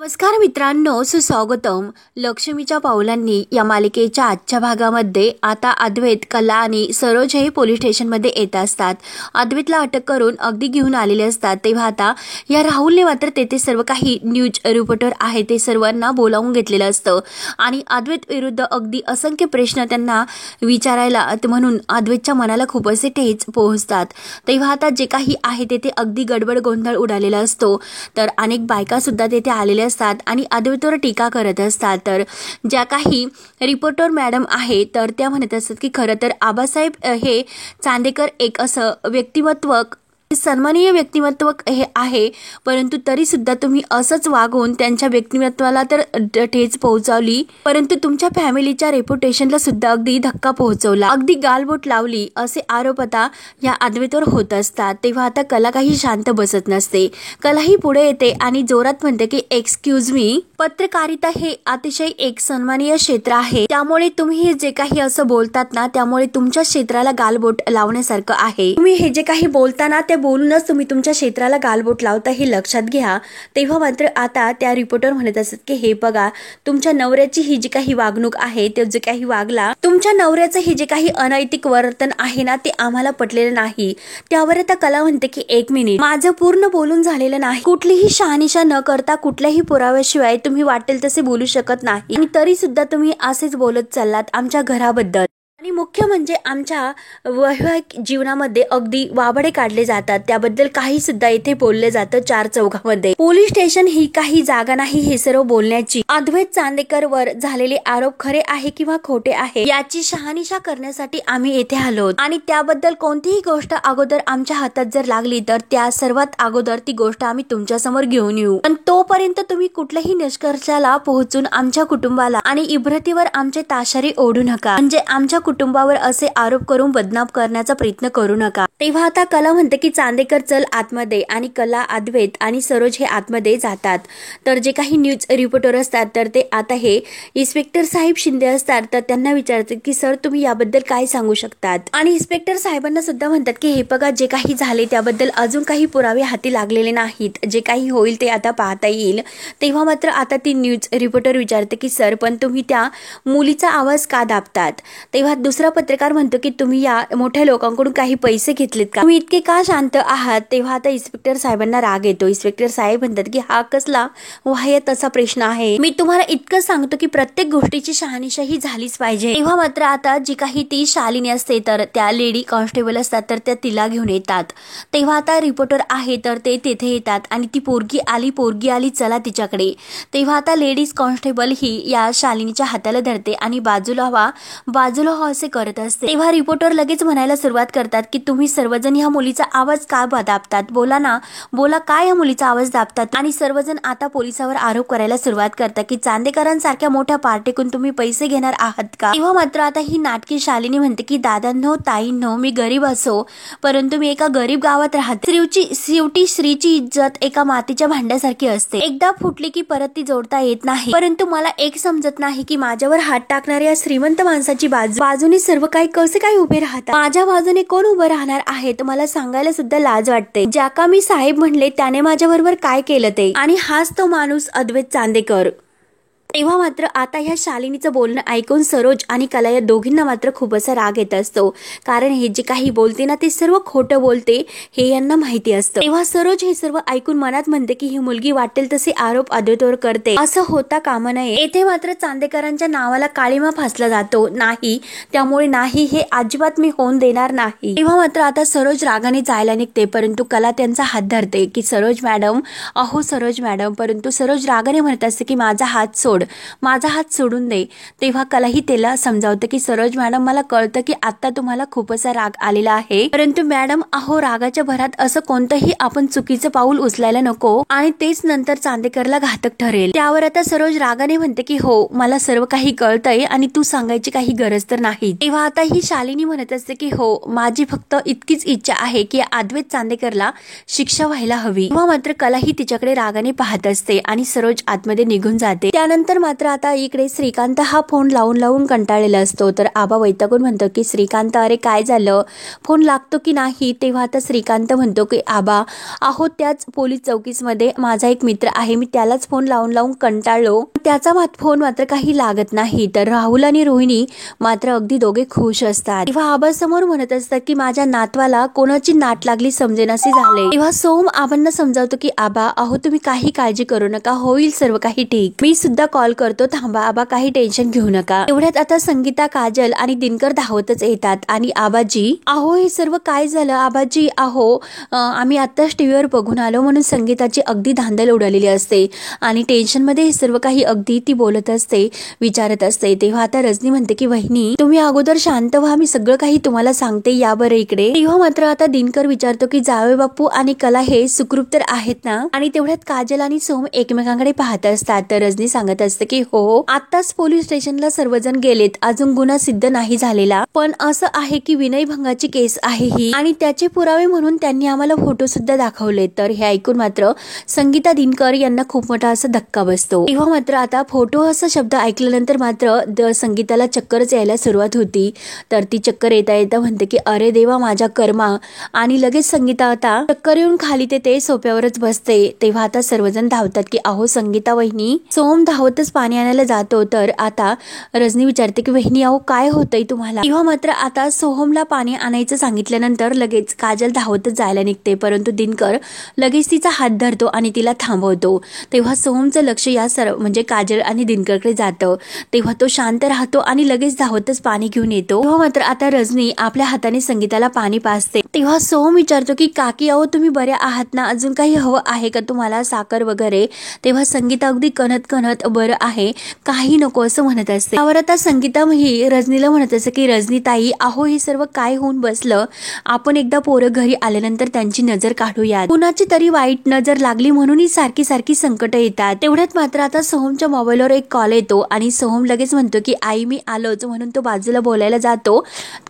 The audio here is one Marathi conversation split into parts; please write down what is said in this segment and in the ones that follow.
नमस्कार मित्रांनो, सुस्वागतम. लक्ष्मीच्या पावलांनी या मालिकेच्या आजच्या भागामध्ये आता अद्वैत, कला आणि सरोज हे पोलीस स्टेशनमध्ये येत असतात. अद्वैतला अटक करून अगदी घेऊन आलेले असतात. तेव्हा आता या राहुलने मात्र तेथे सर्व काही न्यूज रिपोर्टर आहे ते सर्वांना बोलावून घेतलेलं असतं आणि अद्वैत विरुद्ध अगदी असंख्य प्रश्न त्यांना विचारायला म्हणून अद्वैतच्या मनाला खूप असे ठेच पोहोचतात. तेव्हा आता जे काही आहे तेथे अगदी गडबड गोंधळ उडालेला असतो. तर अनेक बायका सुद्धा तेथे आलेल्या असतात आणि अद्वैतवर टीका करत असतात. तर ज्या काही रिपोर्टर मॅडम आहे तर त्या म्हणत असतात की खरं तर आबासाहेब हे चांदेकर एक असं व्यक्तिमत्व, सन्माननीय व्यक्तिमत्व हे आहे, परंतु तरी सुद्धा तुम्ही असंच वागून त्यांच्या व्यक्तिमत्वाला तर ठेच पोहोचवली, परंतु तुमच्या फॅमिलीच्या रेप्युटेशनला सुद्धा अगदी धक्का पोहोचवला, अगदी गालबोट लावली, असे आरोप आता या अद्वैतवर होत असतात. तेव्हा आता कला काही शांत बसत नसते. कलाही पुढे येते आणि जोरात म्हणते की एक्सक्यूज मी, पत्रकारिता हे अतिशय एक सन्माननीय क्षेत्र आहे, त्यामुळे तुम्ही जे काही असं बोलतात ना त्यामुळे तुमच्या क्षेत्राला गालबोट लावण्यासारखं आहे. तुम्ही हे जे काही बोलताना ते बोलूनच तुम्ही तुमच्या क्षेत्राला गालबोट लावता हे लक्षात घ्या. तेव्हा मात्र आता त्या रिपोर्टर म्हणत असत की हे बघा, तुमच्या नवऱ्याची ही जी काही वागणूक आहे, ते जे काही वागला, तुमच्या नवऱ्याचं हे जे काही अनैतिक वर्तन आहे ना ते आम्हाला पटलेलं नाही. त्यावर आता कला म्हणते की एक मिनिट, माझं पूर्ण बोलून झालेलं नाही. कुठलीही शहानिशा न करता कुठल्याही पुराव्याशिवाय तुम्ही वाटेल तसे बोलू शकत नाही आणि तरी सुद्धा तुम्ही असेच बोलत चाललात आमच्या घराबद्दल. आणि मुख्य म्हणजे आमच्या वैवाहिक जीवनामध्ये अगदी वाबडे काढले जातात, त्याबद्दल काही सुद्धा इथे बोलले जातं चार चौघामध्ये. पोलीस स्टेशन ही काही जागा नाही हे सर्व बोलण्याची. अद्वैत चांदेकर वर झालेले आरोप खरे आहे किंवा खोटे आहे याची शहानिशा करण्यासाठी आम्ही येथे आलो आणि त्याबद्दल कोणतीही गोष्ट अगोदर आमच्या हातात जर लागली तर त्या सर्वात अगोदर ती गोष्ट आम्ही तुमच्या समोर घेऊन येऊ. पण तोपर्यंत तुम्ही कुठल्याही निष्कर्षाला पोहोचून आमच्या कुटुंबाला आणि इब्रतीवर आमचे ताशारी ओढू नका, म्हणजे आमच्या कुटुंबावर असे आरोप करून बदनाम करण्याचा प्रयत्न करू नका. तेव्हा आता कला म्हणते की चांदेकर चल आतमध्ये आणि कला, अद्वैत आणि सरोज हे आतमध्ये जातात. तर जे काही न्यूज रिपोर्टर असतात तर ते आता हे इन्स्पेक्टर साहेब शिंदे असतात, तर त्यांना विचारतात की सर तुम्ही याबद्दल काय सांगू शकतात. आणि इन्स्पेक्टर साहेबांना सुद्धा म्हणतात की हे बघा, जे काही झाले त्याबद्दल अजून काही पुरावे हाती लागलेले नाहीत, जे काही होईल ते आता पाहता येईल. तेव्हा मात्र आता ती न्यूज रिपोर्टर विचारते की सर पण तुम्ही त्या मुलीचा आवाज का दाबतात. तेव्हा दुसरा पत्रकार म्हणतो की तुम्ही या मोठ्या लोकांकडून काही पैसे घेतलेत का, तुम्ही इतके का शांत आहात. तेव्हा आता इन्स्पेक्टर साहेबांना राग येतो. इन्स्पेक्टर साहेब म्हणतात की हा कसला वाह्यात असा प्रश्न आहे, मी तुम्हाला इतकं सांगतो की प्रत्येक गोष्टीची शहानिशा ही झालीच पाहिजे. तेव्हा मात्र आता जी काही ती शालिनी असते तर त्या लेडी कॉन्स्टेबल असतात तर त्या तिला घेऊन येतात. तेव्हा आता रिपोर्टर आहे तर ते तेथे येतात आणि ती पोरगी आली चला तिच्याकडे. तेव्हा आता लेडीज कॉन्स्टेबल ही या शालिनीच्या हाताला धरते आणि बाजूला व्हा असे करत असते. तेव्हा रिपोर्टर लगेच म्हणायला सुरुवात करतात की तुम्ही सर्वजण ह्या मुलीचा आवाज का दाबतात, बोला ना, बोला काय या मुलीचा आवाज दाबतात. आणि सर्वजण आता पोलिसावर आरोप करायला सुरुवात करतात की चांदेकरांसारख्या मोठ्या पार्टीकडून तुम्ही पैसे घेणार आहात का. तेव्हा मात्र आता ही नाटकी शालिनी म्हणते की दादांनो, ताईंनो, मी गरीब असो परंतु मी एका गरीब गावात राहते. शेवटी स्त्रीची इज्जत एका मातीच्या भांड्यासारखी असते, एकदा फुटली की परत ती जोडता येत नाही. परंतु मला एक समजत नाही की माझ्यावर हात टाकणाऱ्या या श्रीमंत माणसाची बाजूने सर्व काही कसे काय उभे राहतात. माझ्या बाजूने कोण उभं राहणार आहे मला सांगायला सुद्धा लाज वाटते. ज्या का मी साहेब म्हणले त्याने माझ्या बरोबर काय केलं ते, आणि हाच तो माणूस अद्वैत चांदेकर. तेव्हा मात्र आता ह्या शालिनीचं बोलणं ऐकून सरोज आणि कला या दोघींना मात्र खूप असा राग येत असतो, कारण हे जे काही बोलते ना ते सर्व खोटं बोलते हे यांना माहिती असतं. तेव्हा सरोज हे सर्व ऐकून मनात म्हणते की ही मुलगी वाटेल तसे आरोप अद्वैतवर करते, असं होता कामा नये. येथे मात्र चांदेकरांच्या नावाला काळीमा फासला जातो नाही, त्यामुळे नाही, हे अजिबात मी होऊन देणार नाही. तेव्हा मात्र आता सरोज रागाने जायला निघते, परंतु कला त्यांचा हात धरते की सरोज मॅडम, अहो सरोज मॅडम. परंतु सरोज रागाने म्हणत असते की माझा हात सोड, माझा हात सोडून दे. तेव्हा कलाही त्याला समजावते की सरोज मॅडम, मला कळतं की आता तुम्हाला खूप असा राग आलेला आहे, परंतु मॅडम अहो रागाच्या भरात असं कोणतंही आपण चुकीचं पाऊल उचलायला नको आणि तेच नंतर चांदेकरला घातक ठरेल. त्यावर आता सरोज रागाने म्हणते की हो, मला सर्व काही कळतंय आणि तू सांगायची काही गरज तर नाही. तेव्हा आता ही शालिनी म्हणत असते की हो, माझी फक्त इतकीच इच्छा आहे की अद्वैत चांदेकरला शिक्षा व्हायला हवी. तेव्हा मात्र कलाही तिच्याकडे रागाने पाहत असते आणि सरोज आतमध्ये निघून जाते. त्यानंतर त्यानंतर मात्र आता इकडे श्रीकांत हा फोन लावून कंटाळलेला असतो. तर आबा वैतागून म्हणतो की श्रीकांत अरे काय झालं, फोन लागतो की नाही. तेव्हा आता श्रीकांत म्हणतो की आबा अहो त्याच पोलीस चौकीमध्ये माझा एक मित्र आहे, मी त्यालाच फोन लावून कंटाळलो, त्याचा फोन मात्र काही लागत नाही. तर राहुल आणि रोहिणी मात्र अगदी दोघे खुश असतात. तेव्हा आबा समोर म्हणत असतात की माझ्या नातवाला कोणाची नाट लागली समजेनासे झाले. तेव्हा सोम आबांना समजावतो की आबा अहो तुम्ही काही काळजी करू नका, होईल सर्व काही ठीक, मी सुद्धा कॉल करतो, थांबा आबा काही टेन्शन घेऊ नका. एवढ्यात आता संगीता, काजल आणि दिनकर धावतच येतात आणि आबाजी अहो हे सर्व काय झालं आबाजी, अहो आम्ही आत्ताच टीव्हीवर बघून आलो म्हणून संगीताची अगदी धांदल उडालेली असते आणि टेन्शन मध्ये हे सर्व काही अगदी ती बोलत असते, विचारत असते. तेव्हा आता रजनी म्हणते की वहिनी तुम्ही अगोदर शांत व्हा, मी सगळं काही तुम्हाला सांगते, या बरं इकडे. तेव्हा मात्र आता दिनकर विचारतो की जावे बापू आणि कला हे सुखरूप तर आहेत ना. आणि तेवढ्यात काजल आणि सोम एकमेकांकडे पाहत असतात. तर रजनी सांगत असते की हो आत्ताच पोलीस स्टेशनला सर्वजण गेलेत, अजून गुन्हा सिद्ध नाही झालेला, पण असं आहे की विनयभंगाची केस आहे ही आणि त्याचे पुरावे म्हणून त्यांनी आम्हाला फोटो सुद्धा दाखवले. तर हे ऐकून मात्र संगीता, दिनकर यांना खूप मोठा असा धक्का बसतो. तेव्हा मात्र आता फोटो असा शब्द ऐकल्यानंतर मात्र संगीताला चक्करच यायला सुरुवात होती. तर ती चक्कर येता म्हणते की अरे देवा माझ्या कर्मा, आणि लगेच संगीता आता चक्कर येऊन खाली ते सोप्यावरच बसते. तेव्हा आता सर्वजण धावतात की अहो संगीता वहिनी. सोम धावतच पाणी आणायला जातो. तर आता रजनी विचारते की वहिनी अहो काय होतंय तुम्हाला. तेव्हा मात्र आता सोहमला पाणी आणायचं सांगितल्यानंतर लगेच काजल धावतच जायला निघते, परंतु दिनकर लगेच तिचा हात धरतो आणि तिला थांबवतो. तेव्हा सोहमचं लक्ष या म्हणजे काजल आणि दिनकरकडे जातं. तेव्हा तो शांत राहतो आणि लगेच धावतच पाणी घेऊन येतो. तेव्हा मात्र आता रजनी आपल्या हाताने संगीताला पाणी पाजते. तेव्हा सोहम विचारतो की काकी अहो तुम्ही बऱ्या आहात ना, अजून काही हवं आहे का तुम्हाला, साखर वगैरे. तेव्हा संगीता अगदी कणत बरं आहे, काही नको असं म्हणत असते. त्यावर आता संगीता ही रजनीला म्हणत असते की रजनी ताई अहो हे सर्व काय होऊन बसलं, आपण एकदा पोरं घरी आल्यानंतर त्यांची नजर काढूया, कुणाची तरी वाईट नजर लागली म्हणून सारखी संकट येतात. तेवढ्यात मात्र आता सोहमच्या मोबाईलवर एक कॉल येतो आणि सोहम लगेच म्हणतो की आई मी आलोच, म्हणून तो बाजूला बोलायला जातो.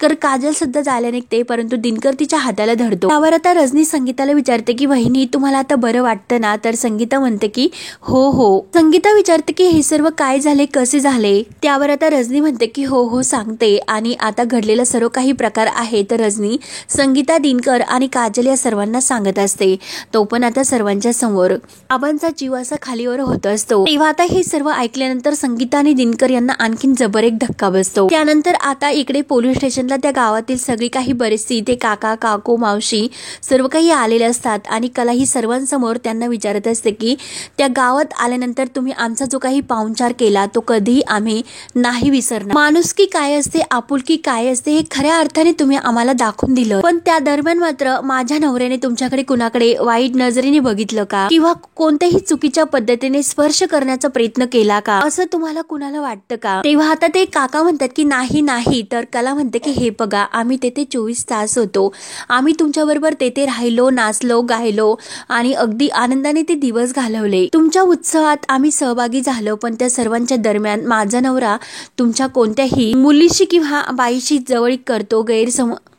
तर काजल सुद्धा जायला निघते, परंतु दिनकर तिच्या हाताला धरतो. त्यावर आता रजनी संगीताला विचारते की वहिनी तुम्हाला आता बरं वाटतं ना. तर संगीता म्हणते की हो. संगीता विचारते की हे सर्व काय झाले, कसे झाले. त्यावर आता रजनी म्हणते की हो सांगते. आणि आता घडलेला सर्व काही प्रकार आहे तर रजनी संगीता, दिनकर आणि काजल या सर्वांना सांगत असते. तो पण आता सर्वांच्या समोर आबांचा जीव असा खालीवर होत असतो. तेव्हा आता हे सर्व ऐकल्यानंतर संगीता आणि दिनकर यांना आणखीन जबर एक धक्का बसतो. त्यानंतर आता इकडे पोलीस स्टेशनला त्या गावातील सगळी काही बरीचशी ते काका, काकू, मावशी सर्व काही आलेले असतात आणि कला ही सर्वांसमोर त्यांना विचारत असते की त्या गावात आल्यानंतर तुम्ही आमचा जो काही पाहुणचार केला तो कधीही आम्ही नाही विसरणार. माणुसकी काय असते, आपुलकी काय असते हे खऱ्या अर्थाने तुम्ही आम्हाला दाखवून दिलं, पण त्या दरम्यान मात्र माझ्या नवऱ्याने तुमच्याकडे कुणाकडे वाईट नजरेने बघितलं का किंवा कोणत्याही चुकीच्या पद्धतीने स्पर्श करण्याचा प्रयत्न केला का, असं तुम्हाला कुणाला वाटतं का. तेव्हा आता ते काका म्हणतात की नाही. तर कला म्हणते की हे बघा आम्ही तेथे 24 तास होतो, आम्ही तुमच्या बरोबर तेथे राहिलो, नाचलो, गायलो आणि अगदी आनंदाने ते दिवस घालवले. तुमच्या उत्सवात आम्ही सहभागी झालो, पण त्या सर्वांच्या दरम्यान माझा नवरा तुमच्या कोणत्याही मुलीशी किंवा बाईशी जवळीक करतो,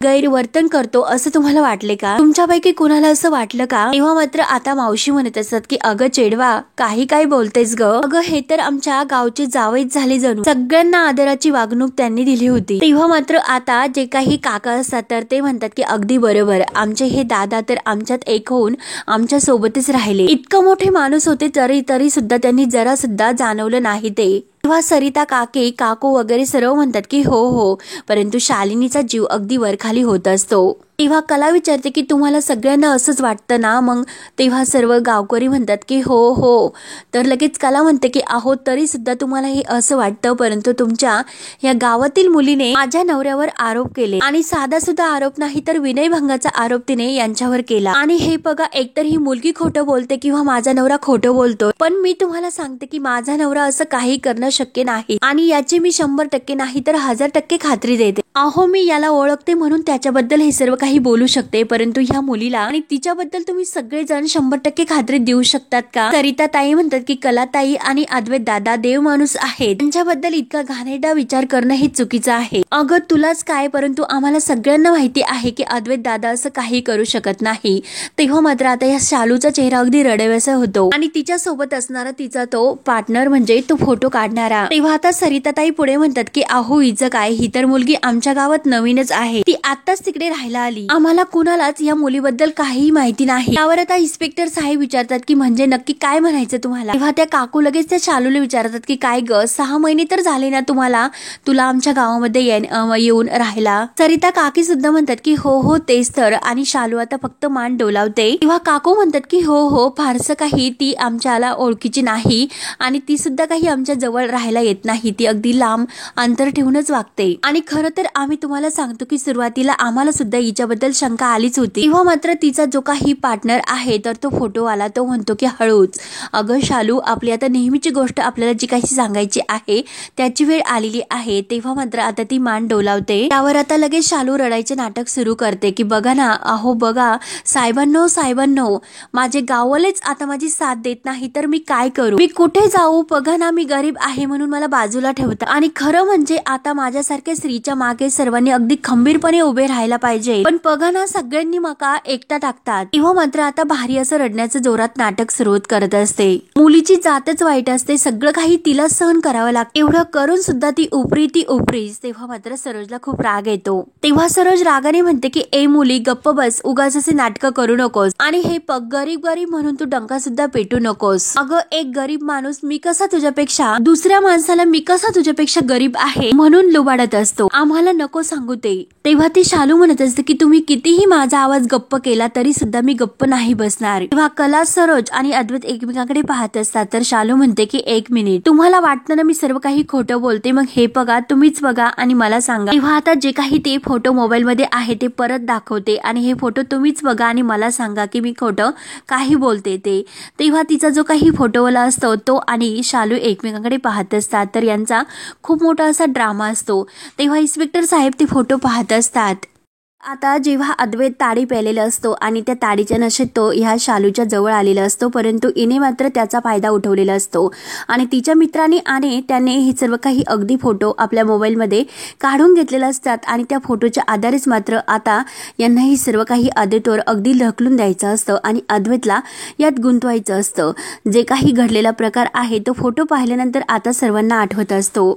गैरवर्तन करतो असं तुम्हाला वाटले का, तुमच्यापैकी कुणाला असं वाटलं का. तेव्हा मात्र आता मावशी म्हणत असतात की अगं चेडवा काही काय बोलतेस ग, अगं हे तर आमच्या गावचे जावईच झाले, जणू सगळ्यांना आदराची वागणूक त्यांनी दिली होती. तेव्हा मात्र आता जे काही काका असतात तर ते म्हणतात की अगदी बरोबर, आमचे हे दादा तर आमच्यात एक होऊन आमच्या सोबतच राहिले, इतकं मोठे माणूस होते तरी सुद्धा त्यांनी जरा सुद्धा जाणवलं नाही ते. तेव्हा सरिता, काकू वगैरे सर्व म्हणतात की हो, परंतु शालिनीचा जीव अगदी वरखाली होत असतो. तेव्हा कला विचारते की तुम्हाला सगळ्यांना असंच वाटतं ना मग. तेव्हा सर्व गावकरी म्हणतात की हो. तर लगेच कला म्हणते की अहो तरी सुद्धा तुम्हाला हे असं वाटतं, परंतु तुमच्या या गावातील मुलीने माझ्या नवऱ्यावर आरोप केले आणि साधा सुद्धा आरोप नाही तर विनयभंगाचा आरोप तिने यांच्यावर केला. आणि हे बघा एकतर ही मुलगी खोटं बोलते किंवा माझा नवरा खोटं बोलतो, पण मी तुम्हाला सांगते की माझा नवरा असं काही करणं शक्य नाही आणि याची मी 100% नाही तर 1000% खात्री देते. अहो मी याला ओळखते म्हणून त्याच्याबद्दल हे सर्व काही काही बोलू शकते, परंतु ह्या मुलीला आणि तिच्याबद्दल तुम्ही सगळेजण 100% खात्री देऊ शकतात का? सरिता ताई म्हणतात की कलाताई आणि अद्वैत दादा देव माणूस आहेत, त्यांच्याबद्दल इतका घाणेरडा विचार करणं हे चुकीचं आहे. अगं तुलाच काय, परंतु आम्हाला सगळ्यांना माहिती आहे की अद्वैत दादा असं काही करू शकत नाही. तेव्हा मात्र आता या शालूचा चेहरा अगदी रडावासा होतो आणि तिच्या सोबत असणारा तिचा तो पार्टनर म्हणजे तो फोटो काढणारा. तेव्हा आता सरिताताई पुढे म्हणतात की अहो हिचं काय, ही तर मुलगी आमच्या गावात नवीनच आहे, ती आताच तिकडे राहायला आली, आम्हाला कुणालाच या मुलीबद्दल काहीही माहिती नाही. त्यावर आता इन्स्पेक्टर साहेब विचारतात की म्हणजे नक्की काय म्हणायचं तुम्हाला? तेव्हा त्या काकू लगेच त्या शालूला विचारतात की काय ग, 6 महिने तर झाले ना तुला आमच्या गावामध्ये येऊन राहायला. सरिता काकी सुद्धा म्हणतात की हो हो तेच तर, आणि शालू आता फक्त मान डोलावते. तेव्हा काकू म्हणतात की हो हो फारसं काही ती आमच्याला ओळखीची नाही आणि ती सुद्धा काही आमच्या जवळ राहायला येत नाही, ती अगदी लांब अंतर ठेवूनच वागते. आणि खरं तर आम्ही तुम्हाला सांगतो की सुरुवातीला आम्हाला सुद्धा हिच्याबद्दल शंका आलीच होती. तेव्हा मात्र तिचा जो काही पार्टनर आहे तर तो फोटो आला, तो म्हणतो की हळूच, अगं शालू आपली आता नेहमीची गोष्ट आपल्याला जी काही सांगायची आहे त्याची वेळ आलेली आहे. तेव्हा मात्र आता ती मान डोलावते. त्यावर आता लगेच शालू रडायचे नाटक सुरू करते की बघा ना, अहो बघा साहेबांनो माझे गाववालेच आता माझी साथ देत नाही तर मी काय करू, मी कुठे जाऊ, बघा ना मी गरीब आहे म्हणून मला बाजूला ठेवता. आणि खरं म्हणजे आता माझ्यासारख्या स्त्रीच्या मागे सर्वांनी अगदी खंबीरपणे उभे राहायला पाहिजे, पण बघा ना सगळ्यांनी मका एकटा टाकतात. तेव्हा मात्र आता भारी असं रडण्याचं जोरात नाटक सुरू करत असते. मुलीची जातच वाईट असते, सगळं काही तिला सहन करावं लागतं, एवढं करून सुद्धा ती उपरीच. तेव्हा मात्र सरोजला खूप राग येतो. तेव्हा सरोज रागाने म्हणते की ए मुली गप्प बस, उगाच असे नाटकं करू नकोस, आणि हे पग गरीब म्हणून तू डंका सुद्धा पेटू नकोस. अगं एक गरीब माणूस मी कसा तुझ्यापेक्षा, दुसऱ्या माणसाला मी कसा तुझ्यापेक्षा गरीब आहे म्हणून लुबाडत असतो, आम्हाला नको सांगू ते. तेव्हा ती शालू म्हणत असते की तुम्ही कितीही माझा आवाज गप्प केला तरी सुद्धा मी गप्प नाही बसणार. तेव्हा कला, सरोज आणि अद्वैत एकमेकांकडे पाहत असतात तर शालू म्हणते की 1 मिनिट, तुम्हाला वाटतं ना मी सर्व काही खोटं बोलते, मग हे बघा तुम्हीच बघा आणि मला सांगा. तेव्हा आता जे काही ते फोटो मोबाईल मध्ये आहे ते परत दाखवते आणि हे फोटो तुम्हीच बघा आणि मला सांगा की मी खोटं काही बोलते ते. तेव्हा तिचा जो काही फोटोवाला असतो तो आणि शालू एकमेकांकडे पाहत असतात तर यांचा खूप मोठा असा ड्रामा असतो. तेव्हा इन्स्पेक्टर साहेब ते फोटो पाहत असतात. आता जेव्हा अद्वैत ताडी प्यालेला असतो आणि त्या ताडीच्या नशेत तो ह्या शालूच्या जवळ आलेला असतो, परंतु इने मात्र त्याचा फायदा उठवलेला असतो आणि तिच्या मित्राने आणि त्याने हे सर्व काही अगदी फोटो आपल्या मोबाईलमध्ये काढून घेतलेले असतात आणि त्या फोटोच्या आधारेच मात्र आता यांना ही सर्व काही अद्वैतवर अगदी ढकलून द्यायचं असतं आणि अद्वैतला यात गुंतवायचं असतं. जे काही घडलेला प्रकार आहे तो फोटो पाहिल्यानंतर आता सर्वांना आठवत असतो.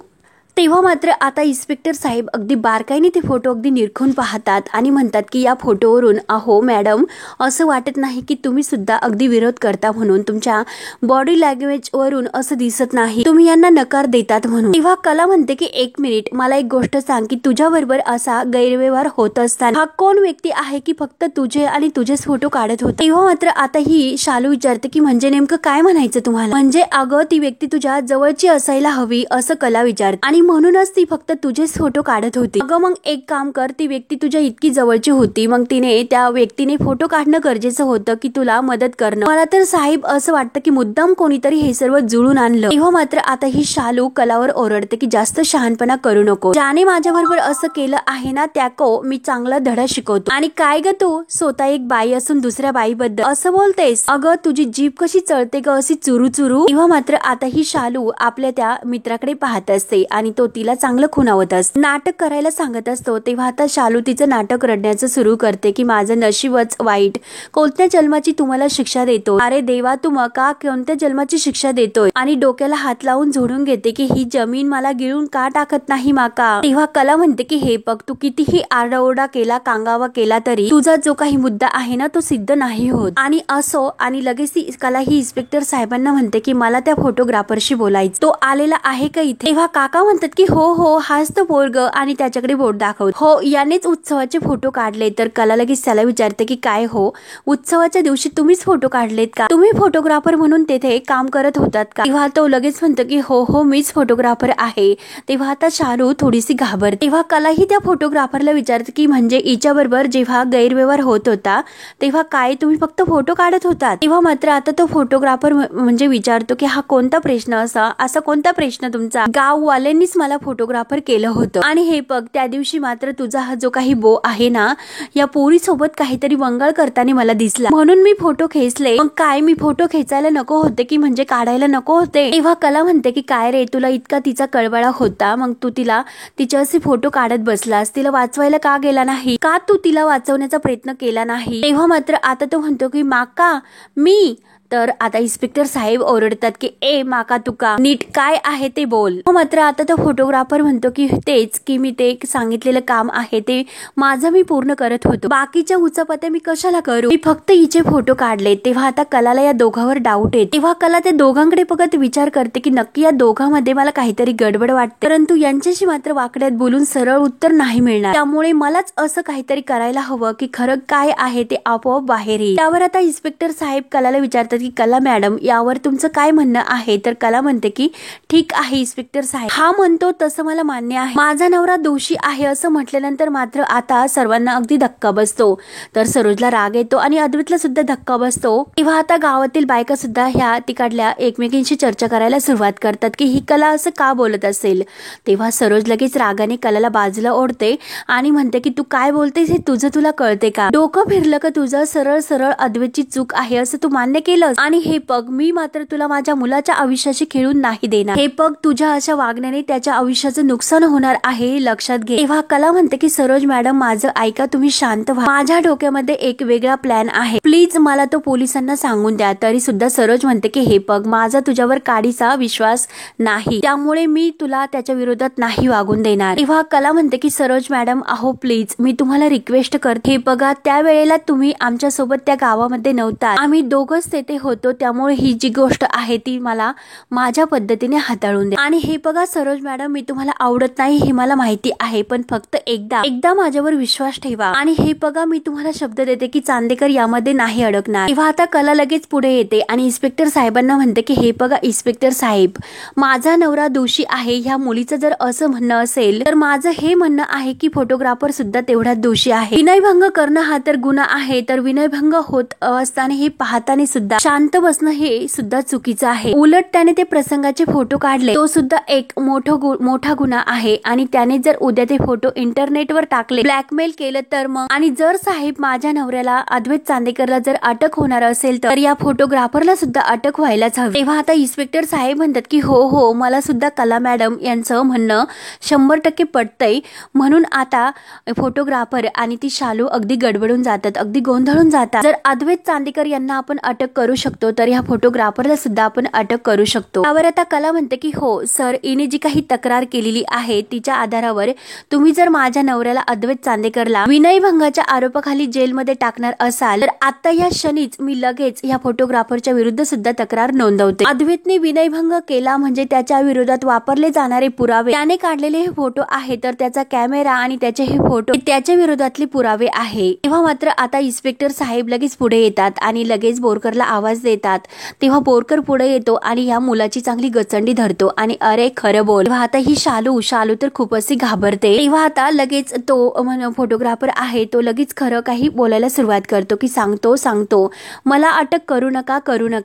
तेव्हा मात्र आता इन्स्पेक्टर साहेब अगदी बारकाईने ते फोटो अगदी निरखून पाहतात आणि म्हणतात की या फोटोवरून अहो मॅडम असं वाटत नाही की तुम्ही सुद्धा अगदी विरोध करता म्हणून, तुमच्या बॉडी लँग्वेज वरून असं दिसत नाही तुम्ही यांना नकार देतात म्हणून. तेव्हा कला म्हणते की 1 मिनिट, मला एक गोष्ट सांग की तुझ्या बरोबर असा गैरव्यवहार होत असताना हा कोण व्यक्ती आहे की फक्त तुझे आणि तुझेच फोटो काढत होते. तेव्हा मात्र आता ही शालू विचारते की म्हणजे नेमकं काय म्हणायचं तुम्हाला, म्हणजे अगं ती व्यक्ती तुझ्या जवळची असायला हवी असं कला विचारते आणि म्हणूनच ती फक्त तुझेच फोटो काढत होती. अगं मग एक काम कर, ती व्यक्ती तुझ्या इतकी जवळची होती मग त्या व्यक्तीने फोटो काढणं गरजेचं होतं की तुला मदत करणं. मला तर साहेब असं वाटतं की मुद्दाम कोणीतरी हे सर्व जुळून आणलं. तेव्हा मात्र आता ही शालू कलावर ओरडते की जास्त शहाणपणा करू नको, ज्याने माझ्या बरोबर असं केलं आहे ना त्याको मी चांगला धडा शिकवतो. आणि काय ग तू स्वतः एक बाई असून दुसऱ्या बाईबद्दल असं बोलतेस, अगं तुझी जीभ कशी चळते ग अशी चुरू चुरू. तेव्हा मात्र आता ही शालू आपल्या त्या मित्राकडे पाहत असते आणि तो तिला चांगलं खुणावत असतो, नाटक करायला सांगत असतो. तेव्हा आता शालू तिचं नाटक रडण्याचं सुरू करते की माझं नशीबच वाईट, कोणत्या जन्माची तुम्हाला शिक्षा देतो, अरे देवा तू मका कोणत्या जन्माची शिक्षा देतोय, आणि डोक्याला हात लावून झोडून घेते की ही जमीन मला गिळून का टाकत नाही माका. तेव्हा कला म्हणते की हे बघ तू कितीही आरडाओरडा केला, कांगावा केला तरी तुझा जो काही मुद्दा आहे ना तो सिद्ध नाही होत. आणि असो, आणि लगेच ती कला ही इन्स्पेक्टर साहेबांना म्हणते की मला त्या फोटोग्राफरशी बोलायचं, तो आलेला आहे का इथे. तेव्हा काका म्हणतात की हो हाच तो पोरग, आणि त्याच्याकडे बोट दाखवत, हो यानेच उत्सवाचे फोटो काढले. तर कला लगेच त्याला विचारते की काय हो उत्सवाच्या दिवशी तुम्हीच फोटो काढलेत का, तुम्ही फोटोग्राफर म्हणून तेथे काम करत होतात का. तेव्हा तो लगेच म्हणतो की हो मीच फोटोग्राफर आहे. तेव्हा आता शालू थोडीशी घाबरते. तेव्हा कलाही त्या फोटोग्राफरला विचारते की म्हणजे हिच्या बरोबर जेव्हा गैरव्यवहार होत होता तेव्हा काय तुम्ही फक्त फोटो काढत होता. तेव्हा मात्र आता तो फोटोग्राफर म्हणजे विचारतो की हा कोणता प्रश्न, असा कोणता प्रश्न तुमचा, गाववाल्यांनी मला फोटोग्राफर केलं होतं आणि हे बघ त्या दिवशी मात्र तुझा हा जो काही बो आहे ना या पोरी सोबत काहीतरी वंगाळ करताना मला दिसला म्हणून मी फोटो खेचले. मग काय मी फोटो खेचायला नको होते की म्हणजे काढायला नको होते. तेव्हा कला म्हणते की काय रे तुला इतका तिचा कळवळा होता मग तू तिचे असे फोटो काढत बसलास. तिला वाचवायला का गेला नाही का तू तिला वाचवण्याचा प्रयत्न केला नाही. तेव्हा मात्र आता तो म्हणतो की माका मी तर आता इन्स्पेक्टर साहेब ओरडतात की ए माका तुका नीट काय आहे ते बोल. मात्र आता तो फोटोग्राफर म्हणतो की तेच की मी ते सांगितलेलं काम आहे ते माझं मी पूर्ण करत होतो. बाकीच्या उचापत्या मी कशाला करू मी फक्त हिचे फोटो काढले. तेव्हा आता कलाला या दोघांवर डाऊट येते. तेव्हा कला त्या दोघांकडे बघत विचार करते की नक्की या दोघांमध्ये मला काहीतरी गडबड वाटते परंतु यांच्याशी मात्र वाकड्यात बोलून सरळ उत्तर नाही मिळणार. त्यामुळे मलाच असं काहीतरी करायला हवं की खरं काय आहे ते आपोआप बाहेर येईल. त्यावर आता इन्स्पेक्टर साहेब कलाला विचारतात की कला मॅडम यावर तुमचं काय म्हणणं आहे. तर कला म्हणते की ठीक आहे इन्स्पेक्टर साहेब हा म्हणतो तसं मला मान्य आहे. माझा नवरा दोषी आहे असं म्हटल्यानंतर मात्र आता सर्वांना अगदी धक्का बसतो. तर सरोजला राग येतो आणि अद्वैतला सुद्धा धक्का बसतो. तेव्हा आता गावातील बायका सुद्धा ह्या तिकडल्या एकमेकींशी चर्चा करायला सुरुवात करतात की ही कला असं का बोलत असेल. तेव्हा सरोज लगेच रागाने कलाला बाजूला ओढते आणि म्हणते की तू काय बोलतेस हे तुझं तुला कळते का. डोकं फिरलं का तुझं. सरळ सरळ अद्वैतची चूक आहे असं तू मान्य केलं आणि हे पग मी मात्र तुला माझ्या मुलाच्या आयुष्याशी खेळून नाही देणार. हे पग तुझ्या अशा वागण्याने त्याच्या आयुष्याचं नुकसान होणार आहे लक्षात घे. तेव्हा कला म्हणते की सरोज मॅडम माझं ऐका तुम्ही शांत व्हा. माझ्या डोक्यामध्ये एक वेगळा प्लॅन आहे प्लीज मला तो पोलिसांना सांगून द्या. तरी सुद्धा सरोज म्हणते की हे पग माझा तुझ्यावर काडीचा विश्वास नाही त्यामुळे मी तुला त्याच्या विरोधात नाही वागून देणार. तेव्हा कला म्हणते की सरोज मॅडम अहो प्लीज मी तुम्हाला रिक्वेस्ट करते. हे बघा त्यावेळेला तुम्ही आमच्या सोबत त्या गावामध्ये नव्हता आम्ही दोघंच तेथे होतो त्यामुळे ही जी गोष्ट आहे ती मला माझ्या पद्धतीने हाताळून दे. आणि हे बघा सरोज मॅडम मी तुम्हाला आवडत नाही हे मला माहिती आहे पण फक्त एकदा माझ्यावर विश्वास ठेवा आणि हे बघा मी तुम्हाला शब्द देते की चांदेकर यामध्ये नाही अडकणार. तेव्हा आता कला लगेच पुढे येते आणि इन्स्पेक्टर साहेबांना म्हणते की हे बघा इन्स्पेक्टर साहेब माझा नवरा दोषी आहे ह्या मुलीचं जर असं म्हणणं असेल तर माझं हे म्हणणं आहे की फोटोग्राफर सुद्धा तेवढाच दोषी आहे. विनयभंग करणं हा तर गुन्हा आहे तर विनयभंग होत असताना हे पाहताना सुद्धा शांत बसणं हे सुद्धा चुकीचं आहे. उलट त्याने ते प्रसंगाचे फोटो काढले तो सुद्धा एक मोठा गुन्हा आहे आणि त्याने जर उद्या ते फोटो इंटरनेटवर टाकले ब्लॅकमेल केलं तर मग आणि जर साहेब माझ्या नवऱ्याला अद्वैत चांदेकरला जर अटक होणार असेल तर या फोटोग्राफरला सुद्धा अटक व्हायलाच हवी. तेव्हा आता इन्स्पेक्टर साहेब म्हणतात की हो मला सुद्धा कला मॅडम यांचं म्हणणं 100% पटतंय. म्हणून आता फोटोग्राफर आणि ती शालू अगदी गडबडून जातात अगदी गोंधळून जातात. जर अद्वैत चांदेकर यांना आपण अटक करू शकतो तर या फोटोग्राफरला सुद्धा आपण अटक करू शकतो. त्यावर आता कला म्हणते की हो सर हिने जी काही तक्रार केलेली आहे तिच्या आधारावर तुम्ही जर माझ्या नवऱ्याला अद्वैत चांदेकरला विनयभंगाच्या आरोपाखाली जेलमध्ये टाकणार असाल तर आता या क्षणीच मी लगेच या फोटोग्राफरच्या विरुद्ध सुद्धा तक्रार नोंदवते. अद्वैतने विनयभंग केला म्हणजे त्याच्या विरोधात वापरले जाणारे पुरावे त्याने काढलेले हे फोटो आहे तर त्याचा कॅमेरा आणि त्याचे हे फोटो त्याच्या विरोधातले पुरावे आहे. तेव्हा मात्र आता इन्स्पेक्टर साहेब लगेच पुढे येतात आणि लगेच बोरकरला आवाज देतात. तेव्हा बोरकर पुढे येतो आणि या मुलाची चांगली गचंडी धरतो आणि अरे खरं बोल. तेव्हा आता ही शालू तर खूप अशी घाबरते. तेव्हा आता लगेच तो फोटोग्राफर आहे तो लगेच खरं काही बोलायला सुरुवात करतो की सांगतो मला अटक करू नका.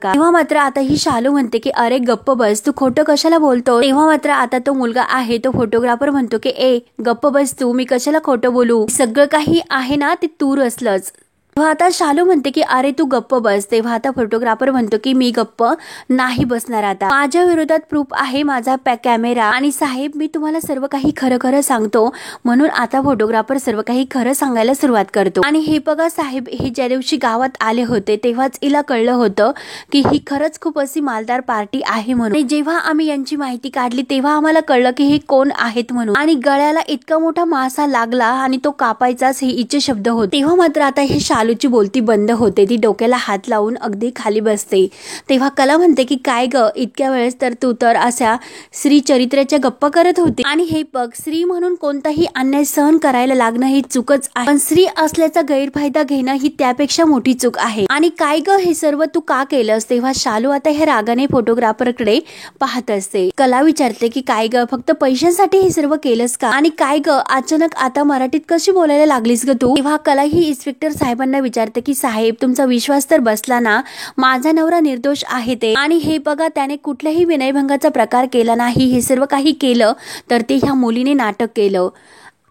तेव्हा मात्र आता ही शालू म्हणते की अरे गप्प बस तू खोटं कशाला बोलतो. तेव्हा मात्र आता तो मुलगा आहे तो फोटोग्राफर म्हणतो की ए गप्प बस तू मी कशाला खोटं बोलू सगळं काही आहे ना ते तू रचलंच. तेव्हा आता शालू म्हणते की अरे तू गप्प बस. तेव्हा आता फोटोग्राफर म्हणतो की मी गप्प नाही बसणार. आता माझ्या विरोधात प्रूफ आहे माझा कॅमेरा आणि साहेब मी तुम्हाला सर्व काही खरं सांगतो. म्हणून आता फोटोग्राफर सर्व काही खरं सांगायला सुरुवात करतो. आणि हे बघा साहेब हे ज्या दिवशी गावात आले होते तेव्हाच हिला कळलं होतं की ही खरंच खूप अशी मालदार पार्टी आहे म्हणून. जेव्हा आम्ही यांची माहिती काढली तेव्हा आम्हाला कळलं की हे कोण आहेत म्हणून आणि गळ्याला इतका मोठा मासा लागला आणि तो कापायचाच हे हिचे शब्द होते. तेव्हा मात्र आता हे शालूची बोलती बंद होते. ती डोक्याला हात लावून अगदी खाली बसते. तेव्हा कला म्हणते की काय ग इतक्या वेळेस तर तू तर अशा स्त्री चरित्राच्या गप्पा करत होती आणि हे बघ स्त्री म्हणून कोणताही अन्याय सहन करायला लागणं ही चूकच आहे पण स्त्री असल्याचा गैरफायदा घेणं ही त्यापेक्षा मोठी चूक आहे. आणि काय ग हे सर्व तू का केलंस. तेव्हा शालू आता हे रागाने फोटोग्राफरकडे पाहत असते. कला विचारते की काय ग फक्त पैशांसाठी हे सर्व केलंस का आणि काय ग अचानक आता मराठीत कशी बोलायला लागलीस ग तू. तेव्हा कला ही इन्स्पेक्टर साहेबांना साहेबांना विचारते की साहेब तुमचा विश्वास तर बसला ना, माझा नवरा निर्दोष आहे ते, आणि हे बघा त्याने कुठल्याही विनयभंगाचा प्रकार केला नाही, हे सर्व काही केलं तर ते ह्या मुलीने नाटक केलं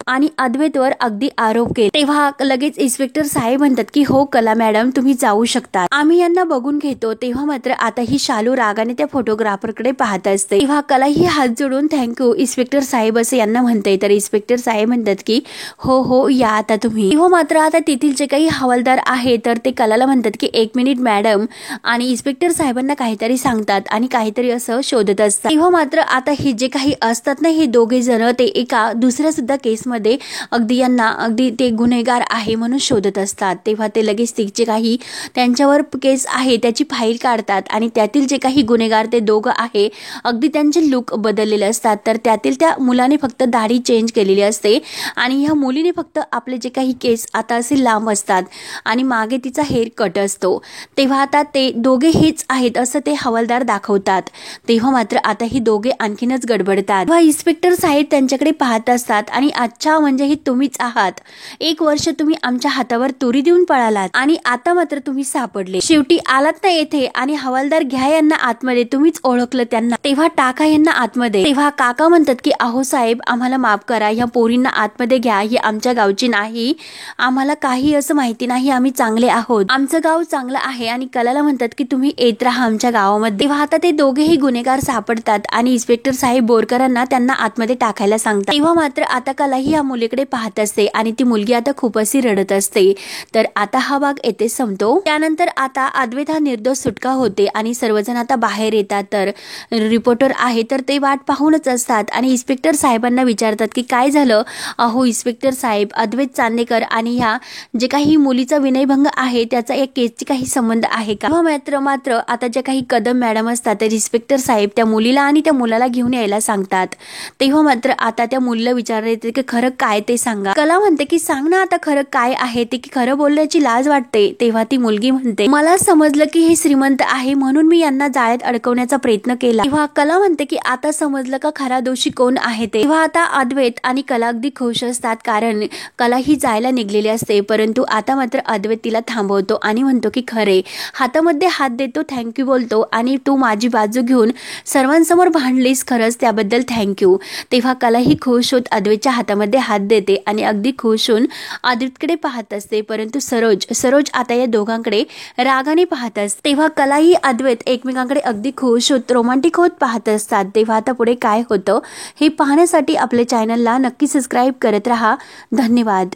आणि अद्वैतवर अगदी आरोप केले। तेव्हा लगेच इन्स्पेक्टर साहेब म्हणतात की हो कला मॅडम तुम्ही जाऊ शकता, आम्ही यांना बघून घेतो। तेव्हा मात्र आता ही शालू रागाने त्या फोटोग्राफरकडे पाहत असते। तेव्हा कला ही हात जोडून थँक्यू इन्स्पेक्टर साहेब असे यांना म्हणते, तर इन्स्पेक्टर साहेब म्हणतात की हो हो या आता तुम्ही। तेव्हा मात्र आता तेथील जे काही हवालदार आहे तर ते कलाला म्हणतात की 1 मिनिट मॅडम, आणि इन्स्पेक्टर साहेबांना काहीतरी सांगतात आणि काहीतरी असं शोधत असतात। तेव्हा मात्र आता हे जे काही असतात ना हे दोघे जण ते एका दुसऱ्या सुद्धा केस मध्ये अगदी यांना अगदी ते गुन्हेगार आहे म्हणून शोधत असतात। तेव्हा ते लगेच जे काही त्यांच्यावर केस आहे त्याची फाईल काढतात आणि त्यातील जे काही गुन्हेगार ते दोघं आहे अगदी त्यांचे लुक बदललेले असतात। तर त्यातील त्या मुलाने फक्त दाढी चेंज केलेली असते आणि ह्या मुलीने फक्त आपले जे काही केस आता असे लांब असतात आणि मागे तिचा हेअर कट असतो। तेव्हा आता ते दोघे हेच आहेत असं ते हवालदार दाखवतात। तेव्हा मात्र आता ही दोघे आणखीनच गडबडतात व इन्स्पेक्टर साहेब त्यांच्याकडे पाहत असतात आणि अच्छा म्हणजे हे तुम्हीच आहात, 1 वर्ष तुम्ही आमच्या हातावर तुरी देऊन पळालात आणि आता मात्र तुम्ही सापडले, शेवटी आलात ना येथे आणि हवालदार घ्या यांना आतमध्ये, तुम्हीच ओळखलं त्यांना, तेव्हा टाका यांना आतमध्ये। तेव्हा काका म्हणतात की अहो साहेब आम्हाला माफ करा, ह्या पोरींना आतमध्ये घ्या, ही आमच्या गावची नाही, आम्हाला काही असं माहिती नाही, आम्ही चांगले आहोत, आमचं गाव चांगलं आहे। आणि कलाला म्हणतात की तुम्ही येत राहा आमच्या गावामध्ये। तेव्हा आता ते दोघेही गुन्हेगार सापडतात आणि इन्स्पेक्टर साहेब बोरकरांना त्यांना आतमध्ये टाकायला सांगतात। तेव्हा मात्र आता कला ही या मुलीकडे पाहत असते आणि ती मुलगी आता खूप अशी रडत असते। तर आता हा भाग येथे संपतो। त्यानंतर आता अद्वैत हा निर्दोष सुटका होते आणि सर्वजण आता बाहेर येतात। तर रिपोर्टर आहे तर ते वाट पाहूनच असतात आणि इन्स्पेक्टर साहेबांना विचारतात की काय झालं। अहो इन्स्पेक्टर साहेब अद्वैत चांदेकर आणि ह्या जे काही मुलीचा विनयभंग आहे त्याचा या केसची काही संबंध आहे का। मात्र आता जे काही कदम मॅडम असतात तर इन्स्पेक्टर साहेब त्या मुलीला आणि त्या मुलाला घेऊन यायला सांगतात। तेव्हा मात्र आता त्या मुलीला विचारण्यात येते की खरं काय ते सांगा। कला म्हणते की सांग ना आता खरं काय आहे ते, की खरं बोलण्याची लाज वाटते। तेव्हा ती मुलगी म्हणते मला समजलं की हे श्रीमंत आहे म्हणून मी यांना जाळ्यात अडकवण्याचा प्रयत्न केला। तेव्हा कला म्हणते की आता समजलं का खरा दोषी कोण आहे ते। तेव्हा आता अद्वैत आणि कला अगदी खुश असतात कारण कला ही जायला निघलेली असते, परंतु आता मात्र अद्वैत तिला थांबवतो आणि म्हणतो की खरे, हातामध्ये हात देतो, थँक्यू बोलतो आणि तू माझी बाजू घेऊन सर्वांसमोर भांडलीस, खरंच त्याबद्दल थँक्यू। तेव्हा कला ही खुश होत अद्वैतच्या हातामध्ये हात देते आणि अगदी खुश होऊन अद्वैतकडे पाहत असते, परंतु सरोज आता या दोघांकडे रागाने पाहत असते। तेव्हा कला ही अद्वैत एकमेकांकडे अगदी खुश होत रोमांटिक होत पाहत असतात। तेव्हा आता पुढे काय होतं हे पाहण्यासाठी आपल्या चॅनलला नक्की सबस्क्राईब करत राहा। धन्यवाद।